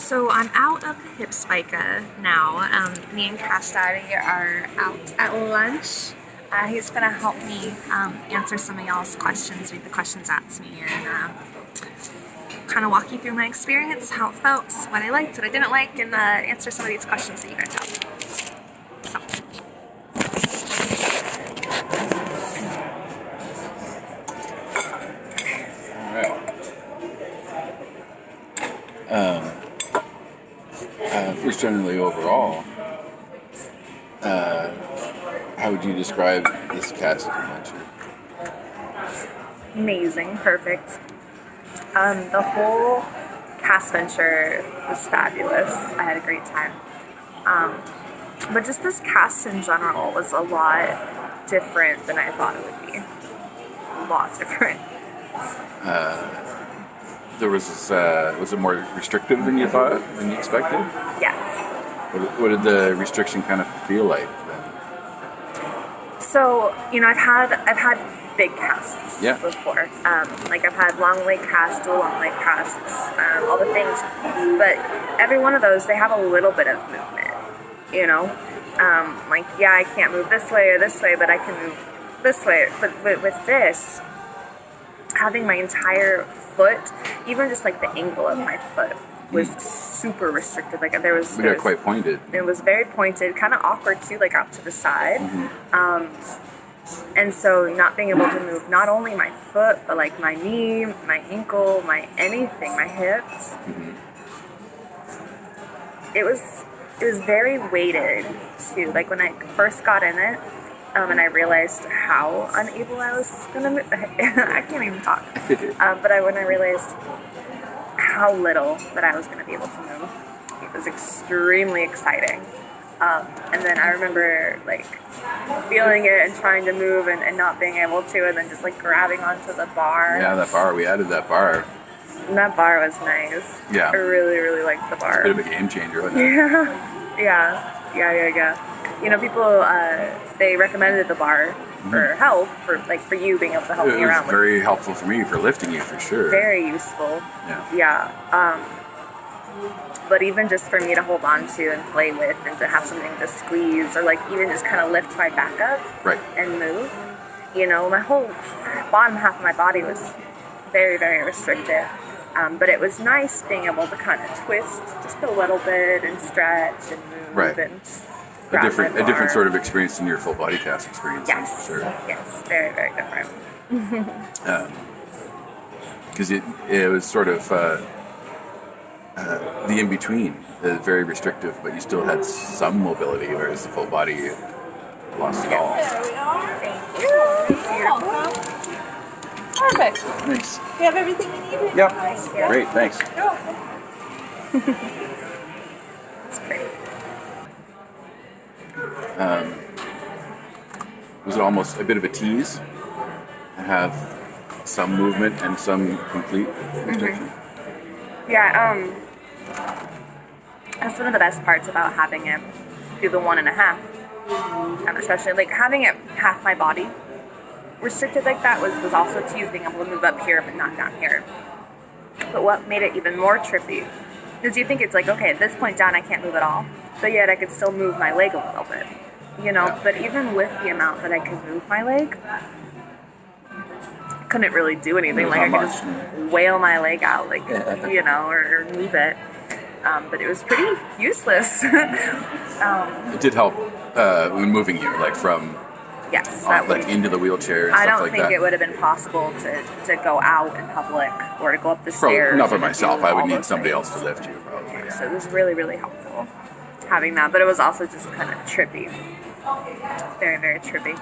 So I'm out of the Hip Spica now. Me and Cash Daddy are out at lunch. He's gonna help me answer some of y'all's questions, read the questions asked me, and kind of walk you through my experience, how it felt, what I liked, what I didn't like, and answer some of these questions that you guys have. So. First, generally overall, how would you describe this Castventure? Amazing, perfect. The whole Castventure was fabulous. I had a great time. But just this cast in general was a lot different than I thought it would be. A lot different. There was was it more restrictive than you thought, than you expected? Yes. What did the restriction kind of feel like then? So, I've had big casts before. Like I've had long leg casts, dual long leg casts, all the things. But every one of those, they have a little bit of movement, I can't move this way or this way, but I can move this way. But with this, having my entire foot, even just like the angle of my foot, was super restricted. Like there was quite pointed. It was very pointed, kind of awkward too, like out to the side. Mm-hmm. And so not being able to move not only my foot, but like my knee, my ankle, my anything, my hips. Mm-hmm. It was very weighted too. Like when I first got in it, and I realized how unable I was gonna move. I can't even talk. But when I realized how little that I was gonna be able to move, it was extremely exciting. And then I remember like feeling it and trying to move and not being able to, and then just like grabbing onto the bar. Yeah, that bar. We added that bar. And that bar was nice. Yeah. I really, really liked the bar. It's a bit of a game changer, wasn't it? Yeah. People, they recommended the bar for help, for you being able to help me around. It was very helpful for me for lifting you, for sure. Very useful. Yeah. But even just for me to hold on to and play with and to have something to squeeze or like even just kind of lift my back up and move, my whole bottom half of my body was very, very restricted. But it was nice being able to kind of twist just a little bit and stretch and move and a different sort of experience than your full body cast experience. Yes, sure. Yes, very, very different. Because it was sort of the in between, very restrictive, but you still had some mobility, whereas the full body you lost it all. There we are. Thank you. Welcome. Perfect. Thanks. You have everything you need? Yep. Thank you. Great. Thanks. That's great. Was it almost a bit of a tease to have some movement and some complete restriction? Yeah, that's one of the best parts about having it do the 1.5. Especially like having it half my body restricted like that was also a tease, being able to move up here but not down here. But what made it even more trippy is you think it's like, okay, at this point down I can't move at all, but yet I could still move my leg a little bit, but even with the amount that I could move my leg, I couldn't really do anything. Like I could just wail my leg out, like, or move it. But it was pretty useless. It did help when moving you, like from into the wheelchair and I stuff don't like think that. it would have been possible to go out in public or to go up the stairs. Not for myself. I would need somebody else to lift you, probably. Yeah, so it was really, really helpful having that. But it was also just kind of trippy. Very, very trippy.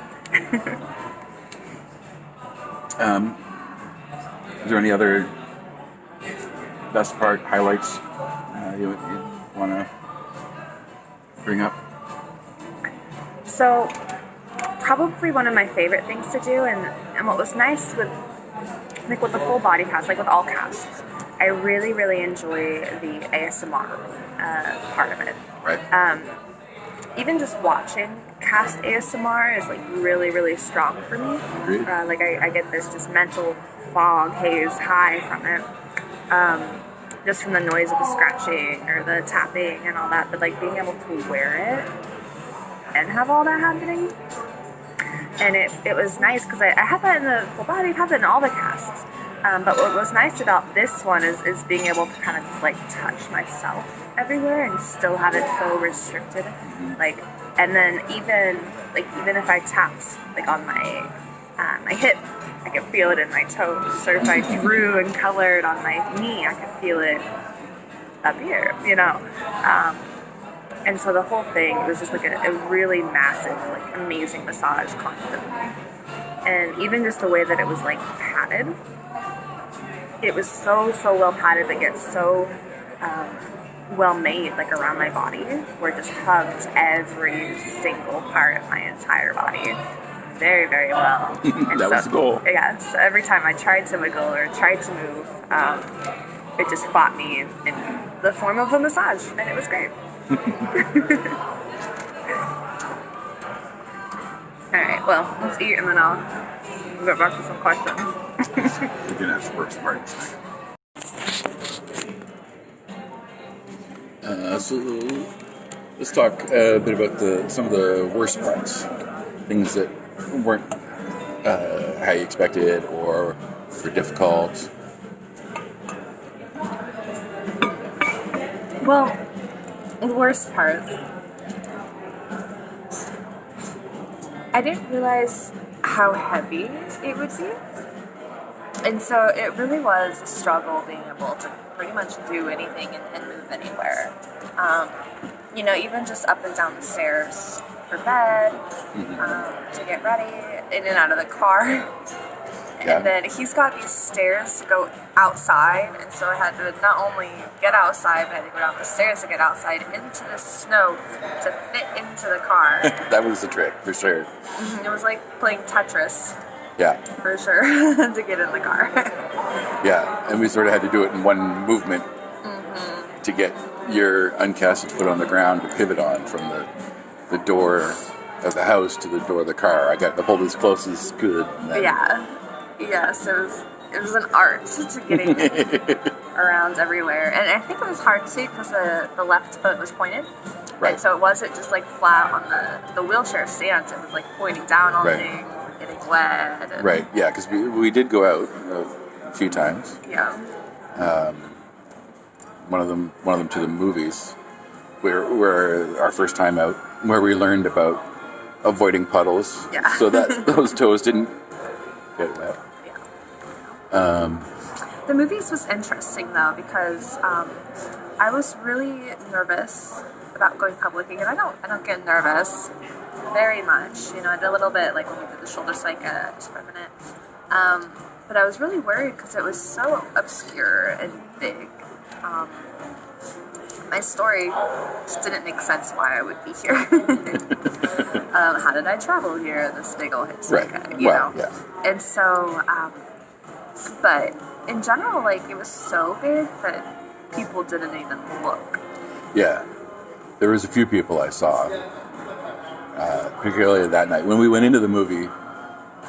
Is there any other best part, highlights you want to bring up? So, probably one of my favorite things to do, and what was nice with the full body cast, like with all casts, I really, really enjoy the ASMR part of it. Right. Even just watching cast ASMR is like really, really strong for me. Agreed. I get this just mental fog, haze, high from it. just from the noise of the scratching or the tapping and all that, but like being able to wear it and have all that happening. And it was nice because I had that in the full body, I've had that in all the casts. But what was nice about this one is being able to kind of just like touch myself everywhere and still have it so restricted. Like, and then even if I tapped like on my hip, I could feel it in my toes. Or if I drew and colored on my knee, I could feel it up here, you know. And so the whole thing was just like a really massive, like amazing massage constantly. And even just the way that it was like padded, it was so well padded, but yet so well made, like around my body, where it just hugs every single part of my entire body very, very well. And That was the goal. Yeah, so every time I tried to wiggle or tried to move, it just fought me in the form of a massage, and it was great. Alright, well, let's eat and then I'll get back to some questions. We can have worst parts. So let's talk a bit about some of the worst parts, things that weren't how you expected or were difficult. Well, the worst part, I didn't realize how heavy it would be. And so it really was a struggle being able to pretty much do anything and move anywhere. You know, even just up and down the stairs for bed, to get ready, in and out of the car. Yeah. And then he's got these stairs to go outside, and so I had to not only get outside, but I had to go down the stairs to get outside into the snow to fit into the car. That was the trick, for sure. It was like playing Tetris. Yeah. For sure, to get in the car. Yeah, and we sort of had to do it in one movement to get your uncasted foot on the ground to pivot on from the door of the house to the door of the car. I got to hold as close as good. And then... Yes, it was an art to getting around everywhere. And I think it was hard too because the left foot was pointed. Right. And so it wasn't just like flat on the wheelchair stance, it was like pointing down on things, getting wet. And right, yeah, because we did go out a few times. Yeah. One of them to the movies, where our first time out, where we learned about avoiding puddles, so that those toes didn't get wet. The movies was interesting though because I was really nervous about going public again. I don't get nervous very much. You know, I did a little bit like when we did the shoulder spica just for a minute. But I was really worried because it was so obscure and big. My story just didn't make sense why I would be here. How did I travel here? This big old Hip Spica, you know? Yeah. And so, but in general, like, it was so big that people didn't even look. Yeah. There was a few people I saw, particularly that night. When we went into the movie,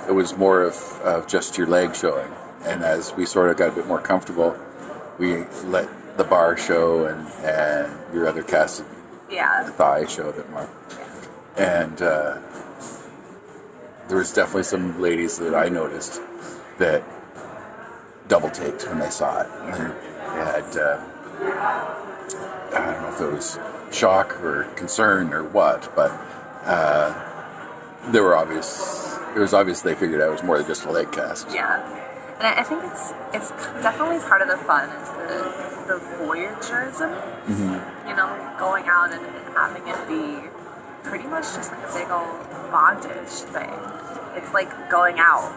it was more of just your leg showing. And as we sort of got a bit more comfortable, we let the bar show and your other casted thigh show a bit more. And there was definitely some ladies that I noticed that double taked when they saw it. And they had, I don't know if it was shock or concern or what, but it was obvious they figured out it was more than just a leg cast. Yeah. And I think it's definitely part of the fun is the voyeurism, you know, going out and having it be pretty much just like a big old bondage thing. It's like going out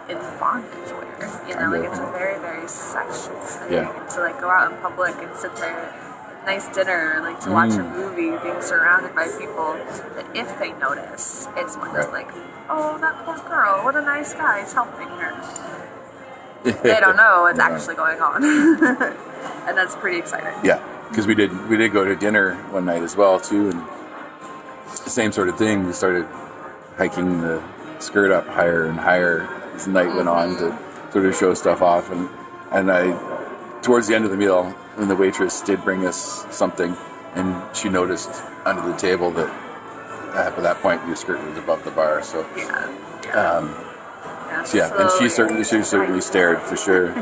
in bondage wear, you know, like it's a very, very sexual thing. Yeah. To like go out in public and sit there, nice dinner, like to watch a movie, being surrounded by people that if they notice, it's more just like, oh, that poor girl, what a nice guy, he's helping her. They don't know what's actually going on. And that's pretty exciting. Yeah, because we did go to dinner one night as well too, and the same sort of thing. We started hiking the skirt up higher and higher as the night went on to sort of show stuff off, and I towards the end of the meal when the waitress did bring us something, and she noticed under the table that at that point your skirt was above the bar. So Yeah. so yeah, and she certainly stared for sure.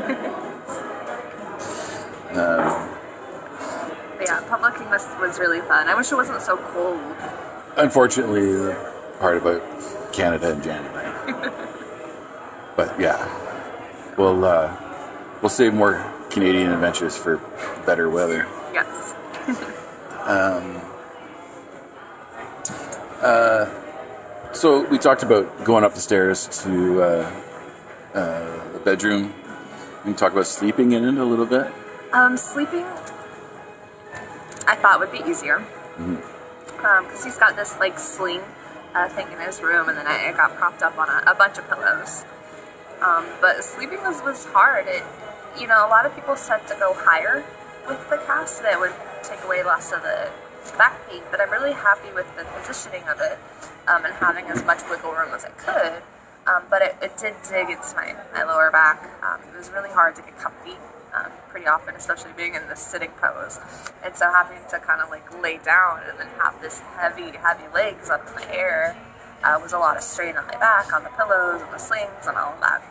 But yeah, publicing was really fun. I wish it wasn't so cold. Unfortunately, the part about Canada in January. But yeah, we'll save more Canadian adventures for better weather. Yes. So we talked about going up the stairs to the bedroom. We can talk about sleeping in it a little bit. Sleeping, I thought would be easier. Because he's got this like sling thing in his room, and then I got propped up on a bunch of pillows. But sleeping was hard. A lot of people said to go higher with the cast, that would take away less of the back pain, but I'm really happy with the positioning of it, and having as much wiggle room as I could. But it did dig into my lower back. It was really hard to get comfy pretty often, especially being in this sitting pose. And so having to kind of like lay down and then have this heavy legs up in the air was a lot of strain on my back, on the pillows and the slings and all of that.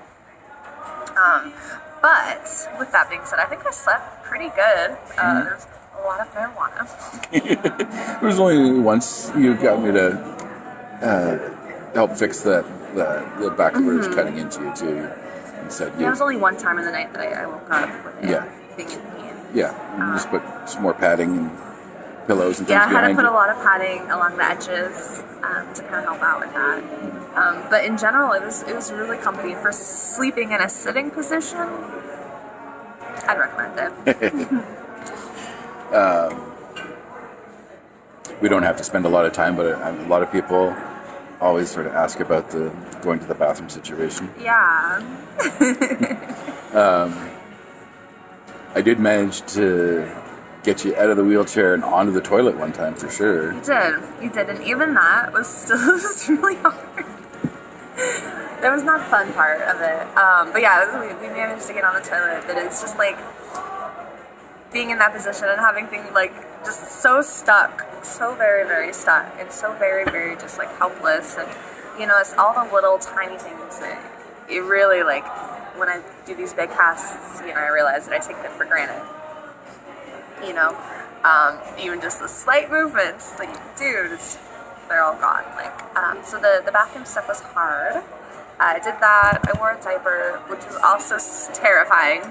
But with that being said, I think I slept pretty good. There's a lot of marijuana. It was only once you got me to help fix the back where it was cutting into you too. You said It was only one time in the night that I woke up with it being in pain. Yeah, you just put some more padding and pillows and things Yeah, I had to behind put you. a lot of padding along the edges to kind of help out with that. But in general, it was really comfy. For sleeping in a sitting position, I'd recommend it. We don't have to spend a lot of time, but a lot of people always sort of ask about the going to the bathroom situation. Yeah. I did manage to get you out of the wheelchair and onto the toilet one time for sure. You did, and even that was still was really hard. That was not the fun part of it. But yeah, we managed to get on the toilet, but it's just like being in that position and having things like just so stuck, so very, very stuck, and so very, very just like helpless. And it's all the little tiny things that it really like when I do these big casts, I realize that I take them for granted. Even just the slight movements, like, dude, they're all gone. Like, so the bathroom stuff was hard. I did that. I wore a diaper, which was also terrifying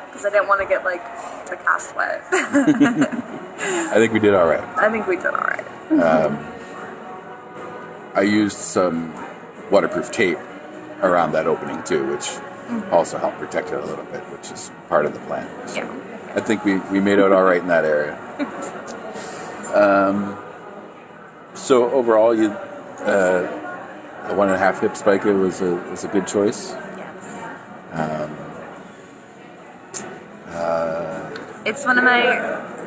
because I didn't want to get like the cast wet. I think we did all right. I think we did all right. I used some waterproof tape around that opening too, which also helped protect it a little bit, which is part of the plan. So Yeah. I think we made out all right in that area. So overall, a 1.5 Hip Spica was a good choice. Yes. It's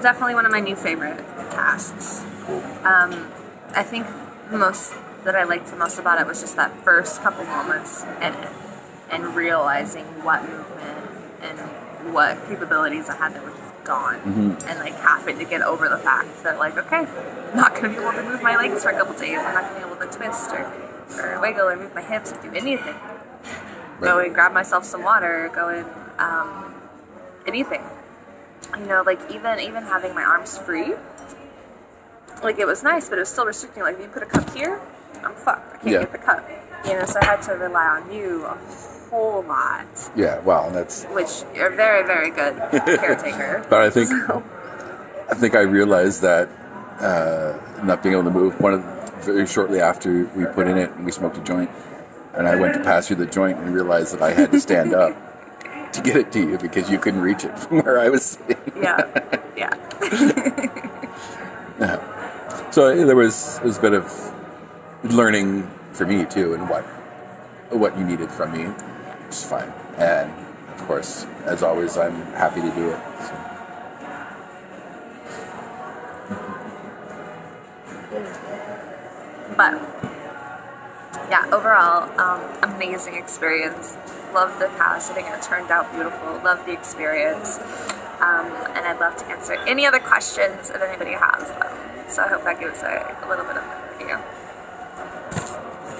definitely one of my new favorite casts. Cool. I think the most that I liked the most about it was just that first couple moments in it, and realizing what movement and what capabilities I had that were just gone, and like having to get over the fact that like, okay, I'm not going to be able to move my legs for a couple days. I'm not going to be able to twist or wiggle or move my hips or do anything. Right. Go and grab myself some water. Go and anything. Like even having my arms free, like it was nice, but it was still restricting. Like if you put a cup here, I'm fucked. I can't get the cup. So I had to rely on you a whole lot. Yeah, well, that's Which you're very, very good caretaker. But I think I realized that not being able to move very shortly after we put in it and we smoked a joint, and I went to pass through the joint and realized that I had to stand up to get it to you because you couldn't reach it from where I was sitting. Yeah. So there was a bit of learning for me too, and what you needed from me, which is fine. And of course, as always, I'm happy to do it. So. But yeah, overall, amazing experience. Love the cast. I think it turned out beautiful. Love the experience. and I'd love to answer any other questions if anybody has them. So I hope that gives a little bit of an overview.